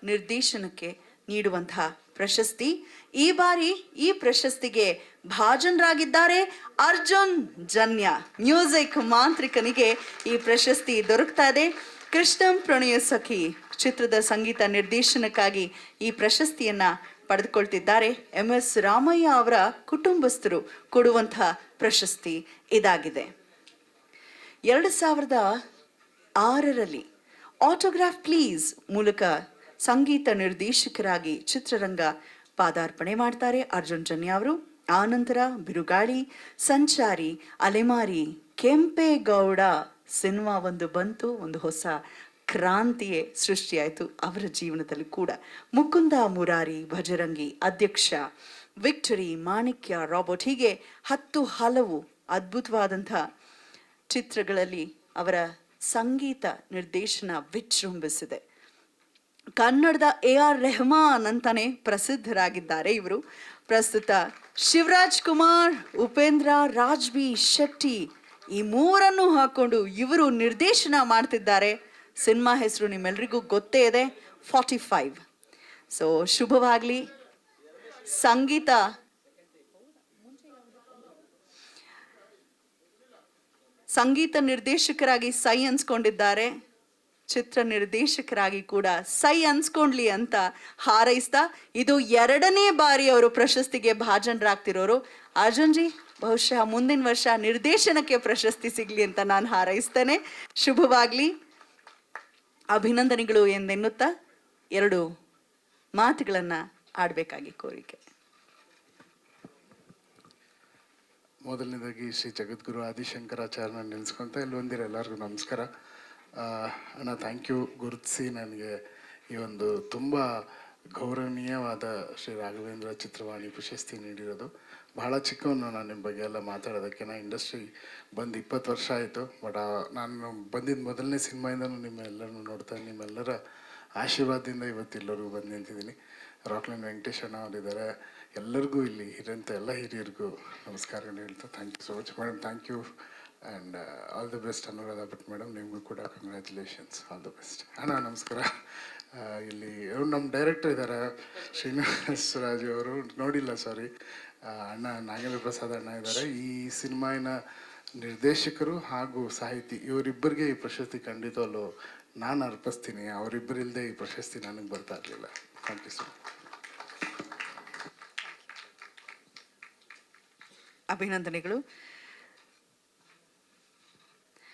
ನಿರ್ದೇಶನಕ್ಕೆ ನೀಡುವಂತಹ ಪ್ರಶಸ್ತಿ. ಈ ಬಾರಿ ಈ ಪ್ರಶಸ್ತಿಗೆ ಭಾಜನರಾಗಿದ್ದಾರೆ ಅರ್ಜುನ್ ಜನ್ಯ. ಮ್ಯೂಸಿಕ್ ಮಾಂತ್ರಿಕನಿಗೆ ಈ ಪ್ರಶಸ್ತಿ ದೊರಕ್ತಾ ಇದೆ. ಕೃಷ್ಣಂ ಪ್ರಣಯ ಸಖಿ ಚಿತ್ರದ ಸಂಗೀತ ನಿರ್ದೇಶನಕ್ಕಾಗಿ ಈ ಪ್ರಶಸ್ತಿಯನ್ನ ಪಡೆದುಕೊಳ್ತಿದ್ದಾರೆ. MS ರಾಮಯ್ಯ ಅವರ ಕುಟುಂಬಸ್ಥರು ಕೊಡುವಂತಹ ಪ್ರಶಸ್ತಿ ಇದಾಗಿದೆ. 2006ರಲ್ಲಿ ಆಟೋಗ್ರಾಫ್ ಪ್ಲೀಸ್ ಮೂಲಕ ಸಂಗೀತ ನಿರ್ದೇಶಕರಾಗಿ ಚಿತ್ರರಂಗ ಪಾದಾರ್ಪಣೆ ಮಾಡ್ತಾರೆ ಅರ್ಜುನ್ ಜನ್ಯ ಅವರು. ಆನಂತರ ಬಿರುಗಾಳಿ, ಸಂಚಾರಿ, ಅಲೆಮಾರಿ, ಕೆಂಪೇಗೌಡ ಸಿನಿಮಾ ಒಂದು ಬಂತು. ಒಂದು ಹೊಸ ಕ್ರಾಂತಿಯೇ ಸೃಷ್ಟಿಯಾಯಿತು ಅವರ ಜೀವನದಲ್ಲಿ ಕೂಡ. ಮುಕುಂದ ಮುರಾರಿ, ಭಜರಂಗಿ, ಅಧ್ಯಕ್ಷ, ವಿಕ್ಟರಿ, ಮಾಣಿಕ್ಯ, ರಾಬರ್ಟ್ ಹೀಗೆ 10 ಹಲವು ಅದ್ಭುತವಾದಂಥ ಚಿತ್ರಗಳಲ್ಲಿ ಅವರ ಸಂಗೀತ ನಿರ್ದೇಶನ ವಿಜೃಂಭಿಸಿದೆ. ಕನ್ನಡದ AR ರೆಹಮಾನ್ ಅಂತಾನೆ ಪ್ರಸಿದ್ಧರಾಗಿದ್ದಾರೆ ಇವರು. ಪ್ರಸ್ತುತ ಶಿವರಾಜ್ ಕುಮಾರ್, ಉಪೇಂದ್ರ, ರಾಜ್ ಬಿ ಶೆಟ್ಟಿ ಈ ಮೂರನ್ನು ಹಾಕೊಂಡು ಇವರು ನಿರ್ದೇಶನ ಮಾಡ್ತಿದ್ದಾರೆ. ಸಿನಿಮಾ ಹೆಸರು ನಿಮ್ಮೆಲ್ರಿಗೂ ಗೊತ್ತೇ ಇದೆ, 45. ಸೊ ಶುಭವಾಗ್ಲಿ. ಸಂಗೀತ ನಿರ್ದೇಶಕರಾಗಿ ಸೈ ಅನ್ಸ್ಕೊಂಡಿದ್ದಾರೆ, ಚಿತ್ರ ನಿರ್ದೇಶಕರಾಗಿ ಕೂಡ ಸೈ ಅನ್ಸ್ಕೊಂಡ್ಲಿ ಅಂತ ಹಾರೈಸ್ತಾ, ಇದು 2ನೇ ಬಾರಿ ಅವರು ಪ್ರಶಸ್ತಿಗೆ ಭಾಜನರಾಗ್ತಿರೋರು. ಅರ್ಜುನ್ ಜಿ, ಬಹುಶಃ ಮುಂದಿನ ವರ್ಷ ನಿರ್ದೇಶನಕ್ಕೆ ಪ್ರಶಸ್ತಿ ಸಿಗ್ಲಿ ಅಂತ ನಾನು ಹಾರೈಸ್ತೇನೆ. ಶುಭವಾಗ್ಲಿ, ಅಭಿನಂದನೆಗಳು ಎಂದೆನ್ನುತ್ತಾ 2 ಮಾತುಗಳನ್ನ ಆಡ್ಬೇಕಾಗಿ ಕೋರಿಕೆ. ಮೊದಲನೇದಾಗಿ ಶ್ರೀ ಜಗದ್ಗುರು ಆದಿಶಂಕರಾಚಾರ್ಯನ ನೆನೆಸ್ಕೊಂತ ಇಲ್ಲಿ ಬಂದಿರೋ ಎಲ್ಲರಿಗೂ ನಮಸ್ಕಾರ. ಅಣ್ಣ, ಥ್ಯಾಂಕ್ ಯು ಗುರುತಿಸಿ ನನಗೆ ಈ ಒಂದು ತುಂಬ ಗೌರವನೀಯವಾದ ಶ್ರೀ ರಾಘವೇಂದ್ರ ಚಿತ್ರವಾಣಿ ಪ್ರಶಸ್ತಿ ನೀಡಿರೋದು. ಬಹಳ ಚಿಕ್ಕವನು ನಾನು ನಿಮ್ಮ ಬಗ್ಗೆ ಎಲ್ಲ ಮಾತಾಡೋದಕ್ಕೆ. ನಾನು ಇಂಡಸ್ಟ್ರಿ ಬಂದು 20 ವರ್ಷ ಆಯಿತು. ಬಟ್ ನಾನು ಬಂದಿದ್ದ ಮೊದಲನೇ ಸಿನಿಮಾಯಿಂದನೂ ನಿಮ್ಮೆಲ್ಲರನ್ನು ನೋಡ್ತಾ, ನಿಮ್ಮೆಲ್ಲರ ಆಶೀರ್ವಾದದಿಂದ ಇವತ್ತು ಎಲ್ಲರಿಗೂ ಬಂದು ನಿಂತಿದ್ದೀನಿ. ರಾಕ್ಲೈನ್ ವೆಂಕಟೇಶ್ ಅಣ್ಣ ಅವರಿದ್ದಾರೆ. ಎಲ್ಲರಿಗೂ ಇಲ್ಲಿ ಹಿರಿಯಂಥ ಎಲ್ಲ ಹಿರಿಯರಿಗೂ ನಮಸ್ಕಾರಗಳು ಹೇಳ್ತಾ thank you so much madam. Thank you and all the best Anuradha Bhat madam. ನಿಮಗೂ ಕೂಡ ಕಂಗ್ರ್ಯಾಚುಲೇಷನ್ಸ್, ಆಲ್ ದಿ ಬೆಸ್ಟ್. ಅಣ್ಣ ನಮಸ್ಕಾರ. ಇಲ್ಲಿ ನಮ್ಮ ಡೈರೆಕ್ಟರ್ ಇದ್ದಾರೆ ಶ್ರೀನಿವಾಸ್ ರಾಜು ಅವರು, ನೋಡಿಲ್ಲ ಸಾರಿ. ಅಣ್ಣ ನಾಗೇಂದ್ರ ಪ್ರಸಾದ್ ಅಣ್ಣ ಇದ್ದಾರೆ. ಈ ಸಿನಿಮಾವಿನ ನಿರ್ದೇಶಕರು ಹಾಗೂ ಸಾಹಿತಿ ಇವರಿಬ್ಬರಿಗೆ ಈ ಪ್ರಶಸ್ತಿ ಖಂಡಿತವಲ್ಲೂ ನಾನು ಅರ್ಪಿಸ್ತೀನಿ. ಅವರಿಬ್ಬರಿಲ್ಲದೆ ಈ ಪ್ರಶಸ್ತಿ ನನಗೆ ಬರ್ತಾ ಇರಲಿಲ್ಲ. Thank you so much. ಅಭಿನಂದನೆಗಳು.